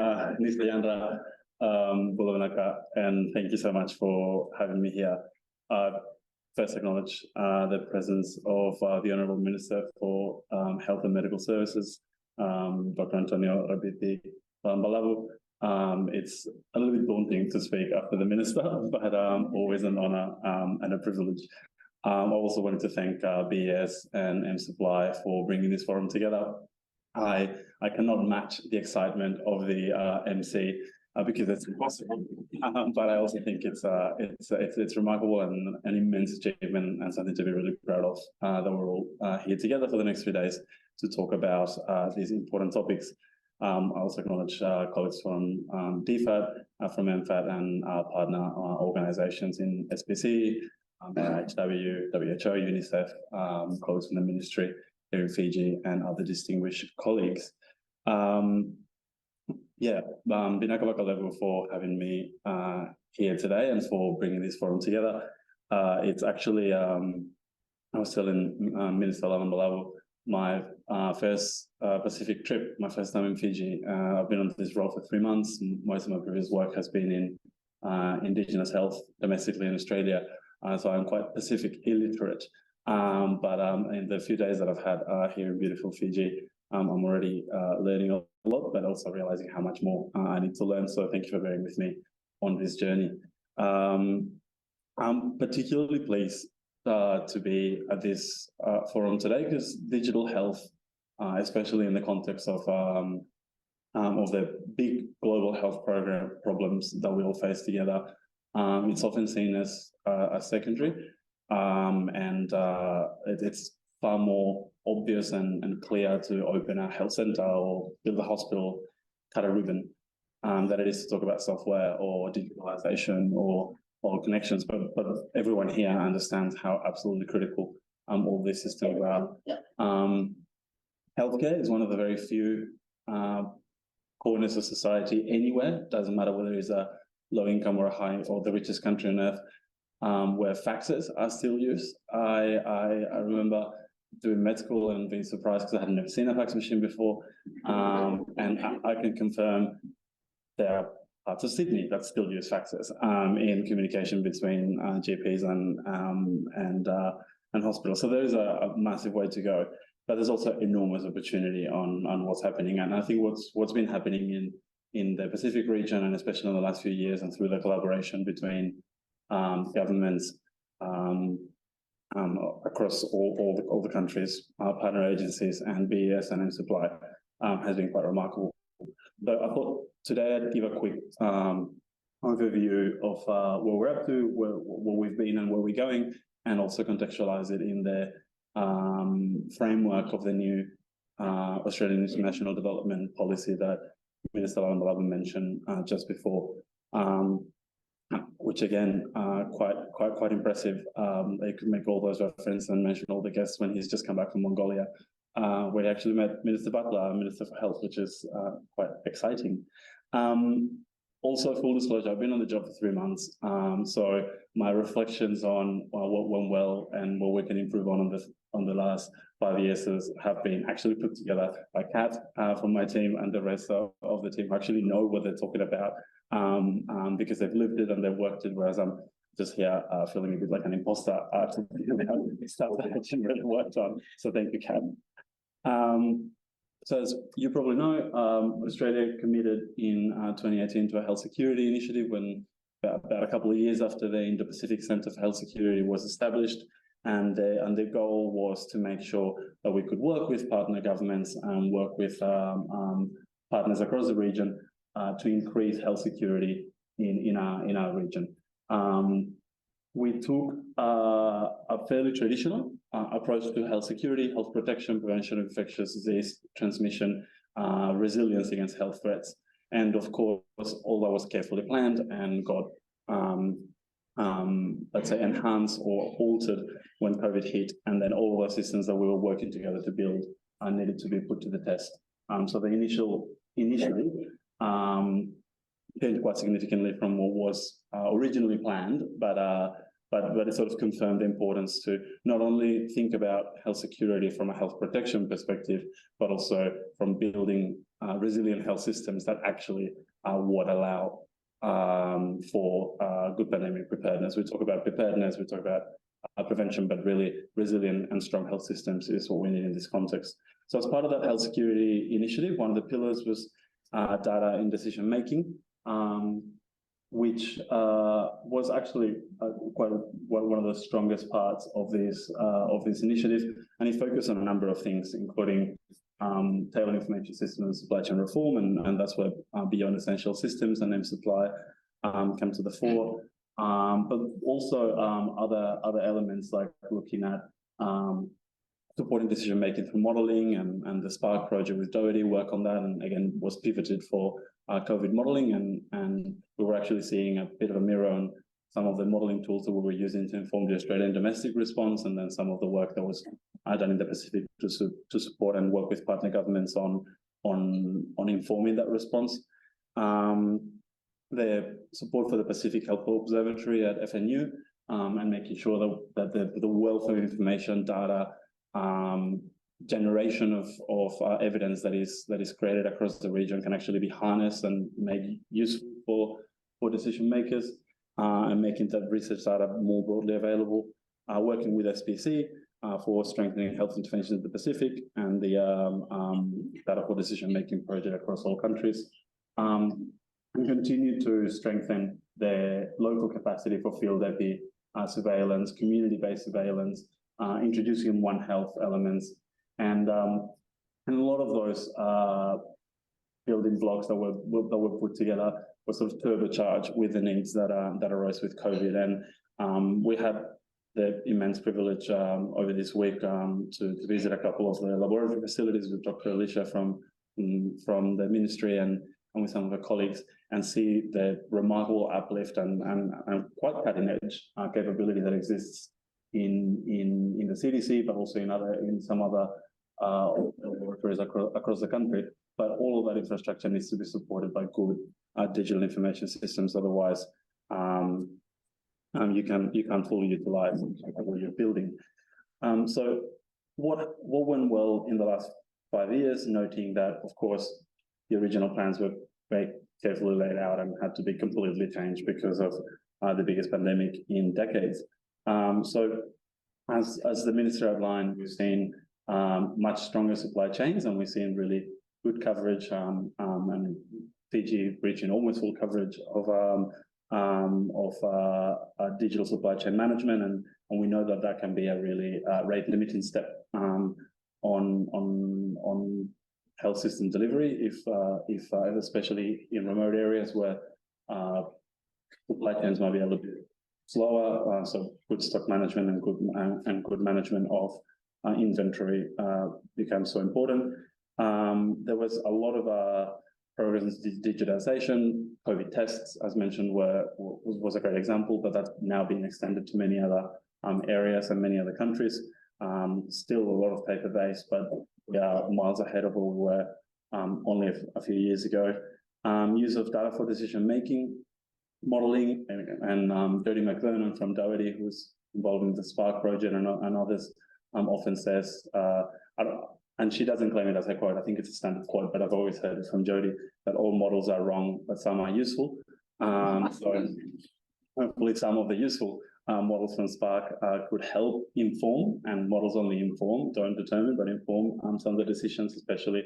Nislayandra Bulavanaka, and thank you so much for having me here. First, acknowledge the presence of the Honourable Minister for Health and Medical Services, Dr. Antonio Rabiti Balavu. It's a little bit daunting to speak after the Minister, but always an honour and a privilege. I also wanted to thank BES and M-Supply for bringing this forum together. I cannot match the excitement of the MC because it's impossible, but I also think it's remarkable and an immense achievement and something to be really proud of that we're all here together for the next 3 days to talk about these important topics. I also acknowledge colleagues from DFAT, from MFAT, and our partner organisations in SPC, NIHW, WHO, UNICEF, colleagues from the Ministry here in Fiji, and other distinguished colleagues. Binaka Bakalevu for having me here today and for bringing this forum together. It's actually, I was telling Minister Lavan my first Pacific trip, my first time in Fiji. I've been on this role for 3 months. Most of my previous work has been in Indigenous health domestically in Australia, so I'm quite Pacific illiterate. But in the few days that I've had here in beautiful Fiji, I'm already learning a lot, but also realizing how much more I need to learn. So thank you for bearing with me on this journey. I'm particularly pleased to be at this forum today because digital health, especially in the context of the big global health problems that we all face together, it's often seen as secondary. It's far more obvious and clear to open a health center or build a hospital, cut a ribbon, than it is to talk about software or digitalization or connections. But everyone here understands how absolutely critical all these systems are. Healthcare is one of the very few corners of society anywhere. Doesn't matter whether it's a low income or a high or the richest country on earth. Where faxes are still used. I remember doing med school and being surprised because I had never seen a fax machine before. And I can confirm there are parts of Sydney that still use faxes in communication between GPs and hospitals. So there is a massive way to go, but there's also enormous opportunity on what's happening. And I think what's been happening in the Pacific region, and especially in the last few years, and through the collaboration between governments across all the countries, partner agencies, and BES and M-Supply has been quite remarkable. So I thought today I'd give a quick overview of where we're up to, where we've been and where we're going, and also contextualize it in the framework of the new Australian International Development Policy that Minister Lavan mentioned just before. Which again, quite impressive. They could make all those references and mention all the guests when he's just come back from Mongolia, where he actually met Minister Butler, Minister for Health, which is quite exciting. Also, full disclosure, I've been on the job for 3 months, so my reflections on what went well and what we can improve on the last 5 years have been actually put together by Kat from my team and the rest of the team who actually know what they're talking about. Because they've lived it and they've worked it, whereas I'm just here feeling a bit like an imposter to stuff that I actually really worked on. So thank you, Kat. So as you probably know, Australia committed in 2018 to a health security initiative when about a couple of years after the Indo-Pacific Centre for Health Security was established. And the goal was to make sure that we could work with partner governments and work with partners across the region to increase health security in our region. We took a fairly traditional approach to health security, health protection, prevention of infectious disease transmission, resilience against health threats. And of course, all that was carefully planned and got, let's say, enhanced or altered when COVID hit. And then all the systems that we were working together to build needed to be put to the test. So the initially changed quite significantly from what was originally planned, but but it sort of confirmed the importance to not only think about health security from a health protection perspective, but also from building resilient health systems that actually are what allow for good pandemic preparedness. We talk about preparedness, we talk about prevention, but really resilient and strong health systems is what we need in this context. So as part of that health security initiative, one of the pillars was data in decision making, which was actually one of the strongest parts of this initiative, and it focused on a number of things, including tailored information system and supply chain reform, and that's where beyond essential systems and name supply come to the fore. But also other elements like looking at supporting decision making through modelling, and the Spark project with DoHAC work on that, and again was pivoted for COVID modelling, and we were actually seeing a bit of a mirror on some of the modelling tools that we were using to inform the Australian domestic response, and then some of the work that was done in the Pacific to support and work with partner governments on informing that response. The support for the Pacific Health Observatory at FNU, and making sure that the wealth of information, data, generation of evidence that is created across the region can actually be harnessed and made useful for decision makers, and making that research data more broadly available. Working with SPC for strengthening health interventions in the Pacific, and the data for decision making project across all countries. We continue to strengthen the local capacity for field epi surveillance, community-based surveillance, introducing One Health elements, and a lot of those building blocks that were put together were sort of turbocharged with the needs that arose with COVID. And we had the immense privilege over this week to visit a couple of the laboratory facilities with Dr. Alicia from the ministry and with some of her colleagues, and see the remarkable uplift and quite cutting edge capability that exists in the CDC, but also in some other laboratories across the country. But all of that infrastructure needs to be supported by good digital information systems. Otherwise, you can't fully utilize what you're building. So what went well in the last 5 years, noting that, of course, the original plans were very carefully laid out and had to be completely changed because of the biggest pandemic in decades. So as the minister outlined, we've seen much stronger supply chains, and we've seen really good coverage, and Fiji reaching almost full coverage of digital supply chain management, and we know that can be a really rate limiting step on health system delivery, if especially in remote areas where supply chains might be a little bit slower. So good stock management and good management of inventory becomes so important. There was a lot of programs in digitization. COVID tests, as mentioned, was a great example, but that's now being extended to many other areas and many other countries. Still a lot of paper-based, but we are miles ahead of where we were only a few years ago. Use of data for decision-making, modelling, and Jody McVernon from DoHAC, who's involved in the Spark project and others, often says, and she doesn't claim it as a quote, I think it's a standard quote, but I've always heard it from Jody, that all models are wrong, but some are useful. So hopefully some of the useful models from Spark could help inform, and models only inform, don't determine, but inform some of the decisions, especially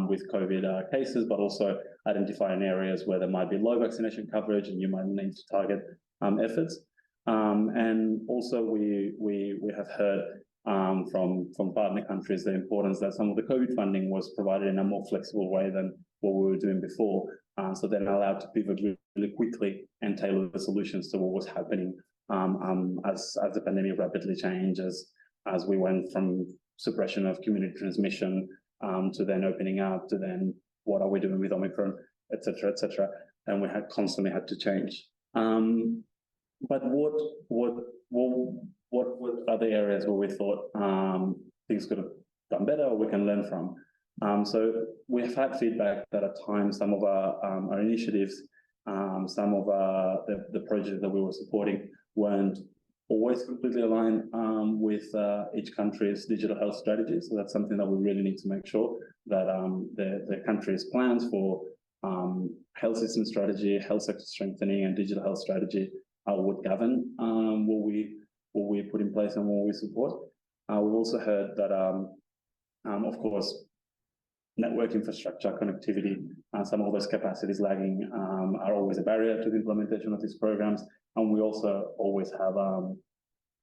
with COVID cases, but also identifying areas where there might be low vaccination coverage and you might need to target efforts. And also we have heard from partner countries the importance that some of the COVID funding was provided in a more flexible way than what we were doing before. So they're allowed to pivot really quickly and tailor the solutions to what was happening as the pandemic rapidly changed, as we went from suppression of community transmission to then opening up, to then what are we doing with Omicron, et cetera, and we had constantly had to change. But what are the areas where we thought things could have done better or we can learn from? So we have had feedback that at times some of our initiatives, some of the projects that we were supporting weren't always completely aligned with each country's digital health strategy. So that's something that we really need to make sure that the country's plans for health system strategy, health sector strengthening, and digital health strategy would govern what we put in place and what we support. We've also heard that, of course, network infrastructure, connectivity, some of those capacities lagging are always a barrier to the implementation of these programs. And we also always have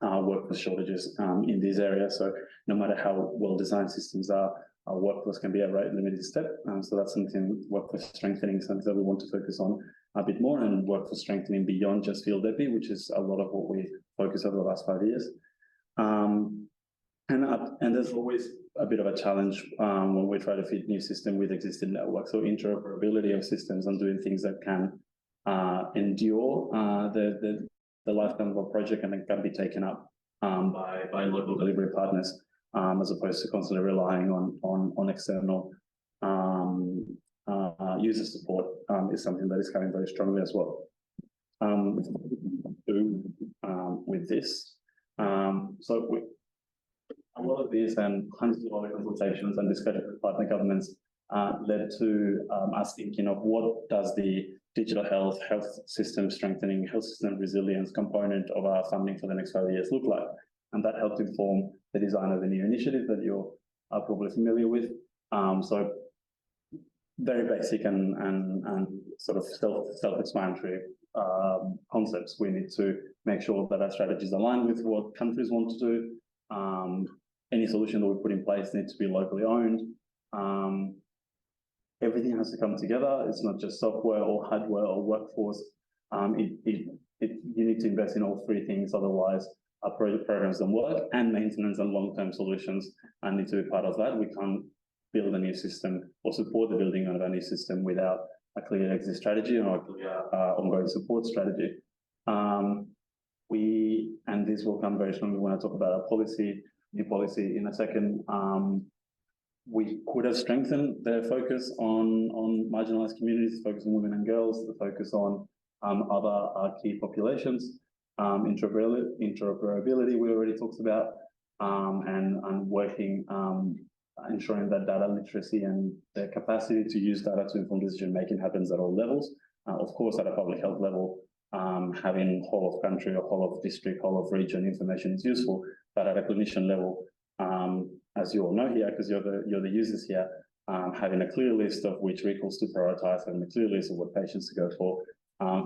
workforce shortages in these areas. So no matter how well-designed systems are, our workforce can be a rate limited step. So that's something, workforce strengthening, something that we want to focus on a bit more, and workforce strengthening beyond just field epi, which is a lot of what we focus over the last 5 years. And there's always a bit of a challenge when we try to fit new system with existing networks. So interoperability of systems and doing things that can endure the lifetime of a project and then can be taken up by local delivery partners, as opposed to constantly relying on external user support is something that is coming very strongly as well. With this, so a lot of these and hundreds of other consultations and discussions with partner governments led to us thinking of what does the digital health system strengthening, health system resilience component of our funding for the next 5 years look like. And that helped inform the design of the new initiative that you're probably familiar with. So very basic and sort of self-explanatory concepts. We need to make sure that our strategies align with what countries want to do. Any solution that we put in place needs to be locally owned. Everything has to come together. It's not just software or hardware or workforce. You need to invest in all three things, otherwise our programs don't work, and maintenance and long-term solutions need to be part of that. We can't build a new system or support the building of a new system without a clear exit strategy or a clear ongoing support strategy. And this will come very strongly when I talk about our new policy in a second. We could have strengthened the focus on marginalized communities, focus on women and girls, the focus on other key populations. Interoperability we already talked about, and working, ensuring that data literacy and the capacity to use data to inform decision making happens at all levels. Of course, at a public health level, having whole of country or whole of district, whole of region information is useful, but at a clinician level, as you all know here, because you're the users here, having a clear list of which recalls to prioritize and a clear list of what patients to go for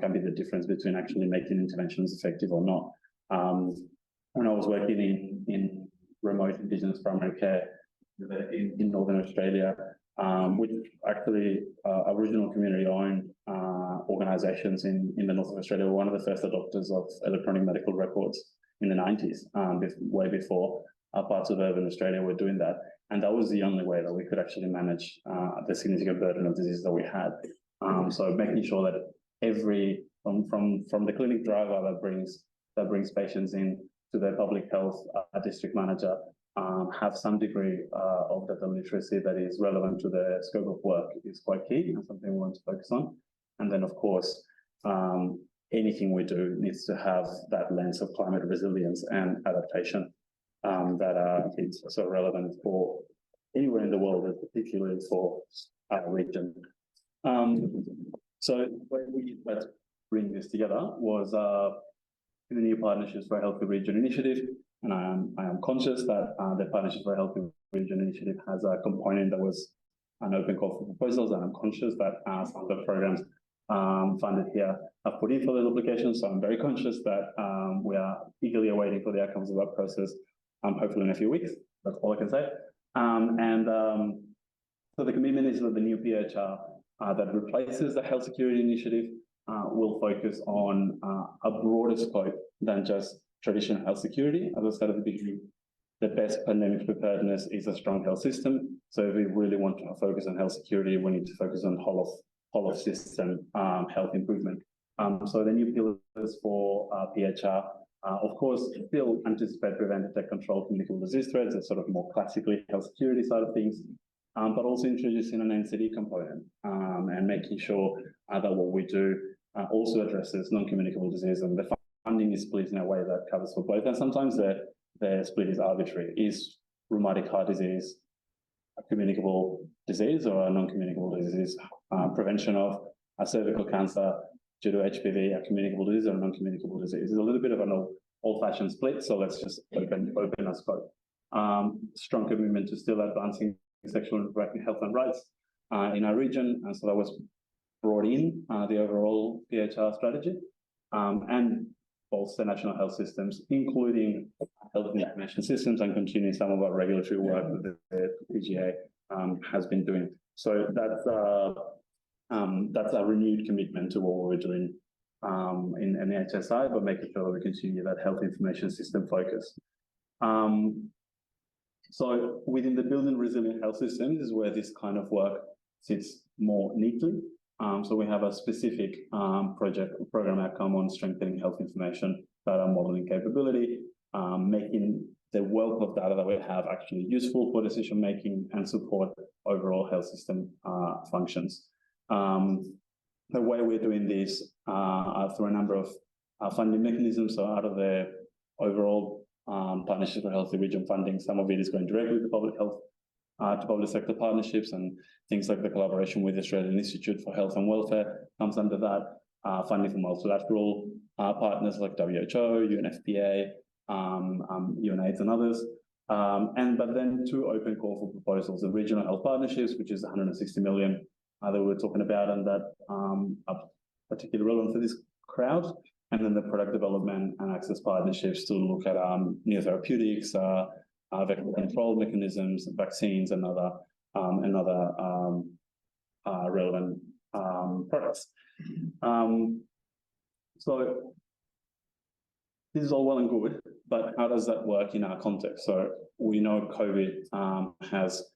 can be the difference between actually making interventions effective or not. When I was working in remote Indigenous primary care in Northern Australia, which actually Aboriginal community-owned organisations in the north of Australia were one of the first adopters of electronic medical records in the 90s, way before parts of urban Australia were doing that. And that was the only way that we could actually manage the significant burden of disease that we had. So making sure that from the clinic driver that brings patients in to their public health district manager have some degree of data literacy that is relevant to the scope of work is quite key and something we want to focus on. And then, of course, anything we do needs to have that lens of climate resilience and adaptation that is so relevant for anywhere in the world, and particularly for our region. So when we bring this together was the new Partnerships for a Healthy Region initiative, and I am conscious that the Partnerships for a Healthy Region initiative has a component that was an open call for proposals, and I'm conscious that some of the programs funded here have put in for the application. So I'm very conscious that we are eagerly awaiting for the outcomes of that process, hopefully in a few weeks. That's all I can say. So the commitment is that the new PHR that replaces the Health Security Initiative will focus on a broader scope than just traditional health security. As I said at the beginning, the best pandemic preparedness is a strong health system. So if we really want to focus on health security, we need to focus on whole of system health improvement. So the new pillars for PHR, of course, still anticipate, prevent, detect, control communicable disease threats, that's sort of more classically health security side of things, but also introducing an NCD component and making sure that what we do also addresses non-communicable disease, and the funding funding is split in a way that covers for both, and sometimes the split is arbitrary. Is rheumatic heart disease a communicable disease or a non-communicable disease? Prevention of cervical cancer due to HPV, a communicable disease or a non-communicable disease? It's a little bit of an old-fashioned split, so let's just open our scope. Strong commitment to still advancing sexual and reproductive health and rights in our region, and so that was brought in the overall PHR strategy, and bolster national health systems, including health information systems, and continue some of our regulatory work that the PGA has been doing. So that's a renewed commitment to what we're doing in NHSI, but making sure that we continue that health information system focus. So within the building resilient health systems is where this kind of work sits more neatly. So we have a specific program outcome on strengthening health information, data modeling capability, making the wealth of data that we have actually useful for decision making and support overall health system functions. The way we're doing this are through a number of funding mechanisms. So out of the overall Partnership for Healthy Region funding, some of it is going directly to public health, to public sector partnerships, and things like the collaboration with the Australian Institute for Health and Welfare comes under that. Funding from multilateral partners like WHO, UNFPA, UNAIDS and others. But then two open call for proposals, the regional health partnerships, which is 160 million that we were talking about, and that are particularly relevant for this crowd. And then the product development and access partnerships to look at new therapeutics, vector control mechanisms, vaccines, and other relevant products. So this is all well and good, but how does that work in our context? So we know COVID has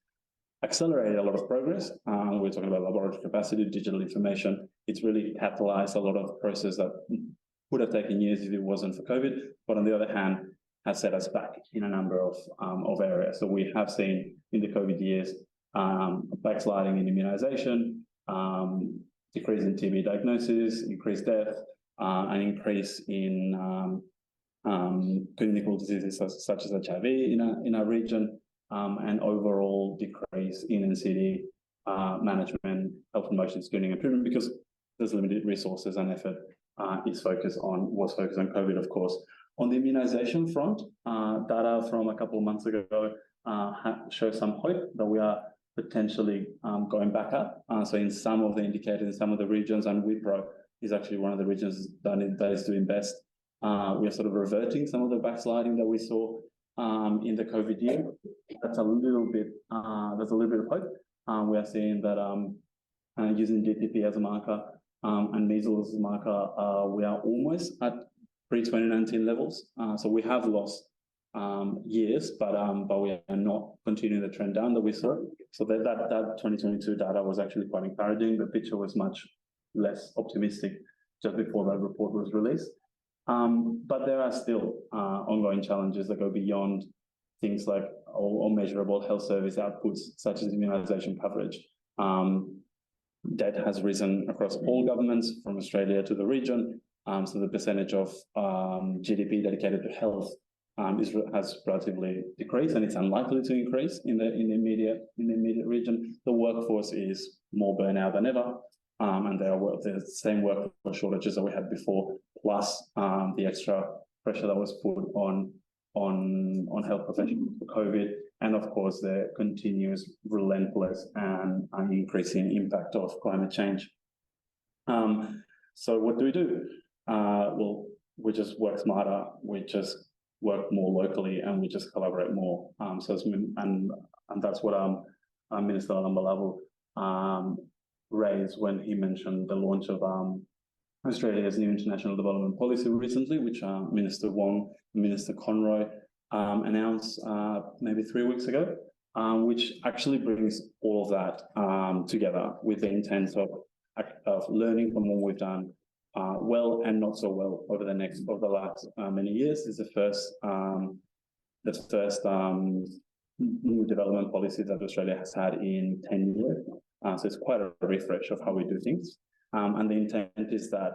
accelerated a lot of progress. We're talking about laboratory capacity, digital information. It's really catalyzed a lot of process that would have taken years if it wasn't for COVID, but on the other hand, has set us back in a number of areas. So we have seen in the COVID years backsliding in immunization, decrease in TB diagnosis, increased death, an increase in clinical diseases such as HIV in our region, and overall decrease in NCD management, health promotion, screening and treatment, because there's limited resources and effort was focused on COVID, of course. On the immunization front, data from a couple of months ago shows some hope that we are potentially going back up. So in some of the indicators, in some of the regions, and Wipro is actually one of the regions that is doing best. We are sort of reverting some of the backsliding that we saw in the COVID year. That's a little bit of hope. We are seeing that using DTP as a marker and measles as a marker, we are almost at pre-2019 levels. So we have lost years, but we are not continuing the trend down that we saw. So that 2022 data was actually quite encouraging. The picture was much less optimistic just before that report was released. But there are still ongoing challenges that go beyond things like or measurable health service outputs, such as immunization coverage. Debt has risen across all governments from Australia to the region. So the percentage of GDP dedicated to health has relatively decreased, and it's unlikely to increase in the immediate region. The workforce is more burnout than ever, and there are the same workforce shortages that we had before, plus the extra pressure that was put on health professionals for COVID, and of course the continuous, relentless, and increasing impact of climate change. So what do? Well, we just work smarter. We just work more locally, and we just collaborate more. And that's what Minister Lambalavo raised when he mentioned the launch of Australia's new international development policy recently, which Minister Wong and Minister Conroy announced maybe 3 weeks ago, which actually brings all of that together with the intent of learning from what we've done well and not so well over the last many years. This is the first new development policy that Australia has had in 10 years. So it's quite a refresh of how we do things. And the intent is that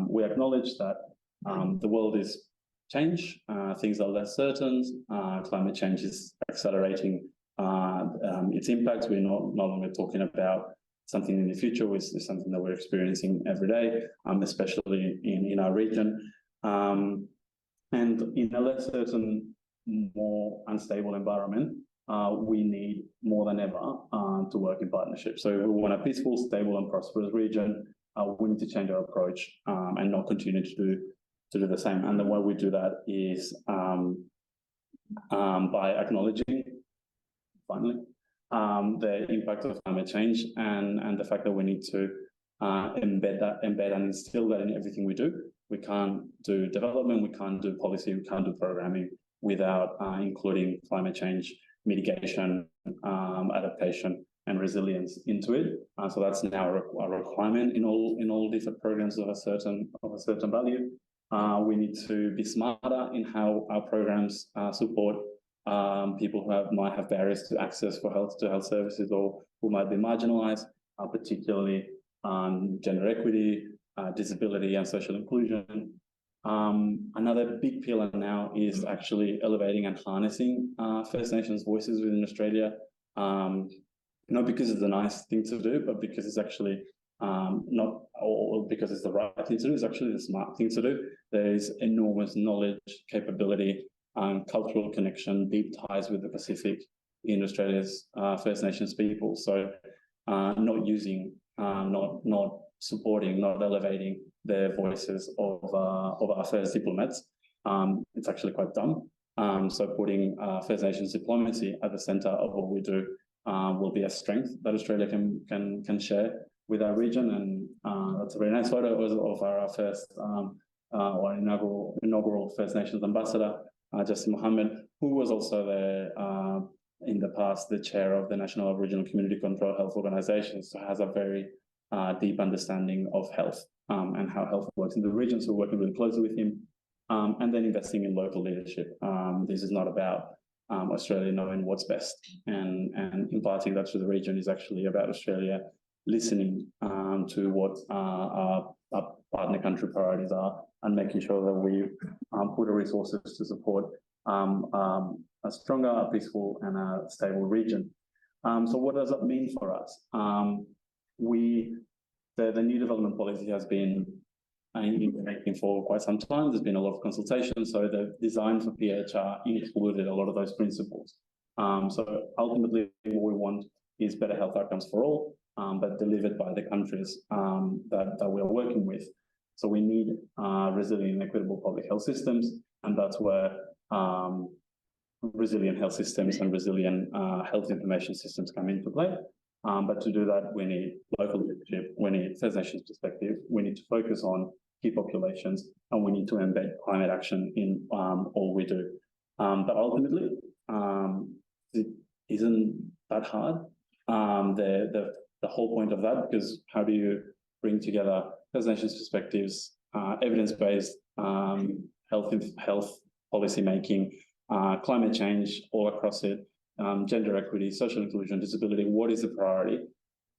we acknowledge that The world is change, things are less certain, climate change is accelerating its impacts. We're no longer talking about something in the future, it's something that we're experiencing every day, especially in our region. And in a less certain, more unstable environment, we need more than ever to work in partnership. So if we want a peaceful, stable and prosperous region, we need to change our approach and not continue to do the same. And the way we do that is by acknowledging, finally, the impact of climate change and the fact that we need to embed and instill that in everything we do. We can't do development, we can't do policy, we can't do programming without including climate change mitigation, adaptation, and resilience into it. So that's now a requirement in all different programs of a certain value. We need to be smarter in how our programs support people who might have barriers to access for health services or who might be marginalised, particularly gender equity, disability, and social inclusion. Another big pillar now is actually elevating and harnessing First Nations voices within Australia, not because it's a nice thing to do, but because it's actually not, or because it's the right thing to do, it's actually the smart thing to do. There is enormous knowledge, capability, cultural connection, deep ties with the Pacific in Australia's First Nations people. So not using, not supporting, not elevating the voices of our first diplomats, it's actually quite dumb. So putting First Nations diplomacy at the centre of what we do will be a strength that Australia can share with our region. And that's a very nice photo of our first or inaugural First Nations ambassador, Justin Mohammed, who was also in the past the chair of the National Aboriginal Community Control Health Organisation, so has a very deep understanding of health and how health works in the region. So we're working really closely with him, and then investing in local leadership. This is not about Australia knowing what's best and imparting that to the region. Is actually about Australia listening to what our partner country priorities are and making sure that we put the resources to support a stronger, peaceful and a stable region. So what does that mean for us? The new development policy has been making for quite some time. There's been a lot of consultation. So the design for PHR included a lot of those principles. So ultimately what we want is better health outcomes for all, but delivered by the countries that we're working with. So we need resilient and equitable public health systems, and that's where resilient health systems and resilient health information systems come into play. But to do that, we need local leadership, we need First Nations perspective, we need to focus on key populations, and we need to embed climate action in all we do. But ultimately, it isn't that hard. The whole point of that, because how do you bring together First Nations perspectives, evidence-based health policy making, climate change all across it, gender equity, social inclusion, disability? What is the priority?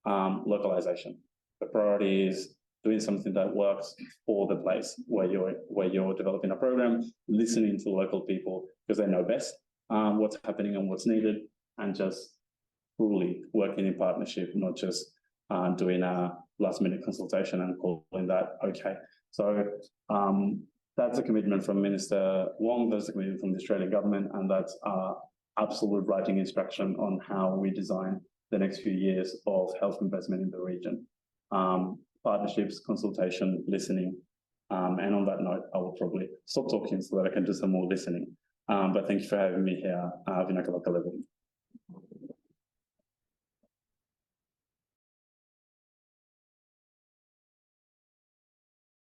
Localization. The priority is doing something that works for the place where you're developing a program, listening to local people because they know best what's happening and what's needed, and just truly working in partnership, not just doing a last-minute consultation and calling that okay. So that's a commitment from Minister Wong, that's a commitment from the Australian government, and that's absolute writing instruction on how we design the next few years of health investment in the region. Partnerships, consultation, listening. And on that note, I will probably stop talking so that I can do some more listening. But thank you for having me here, Vinaka Localisation.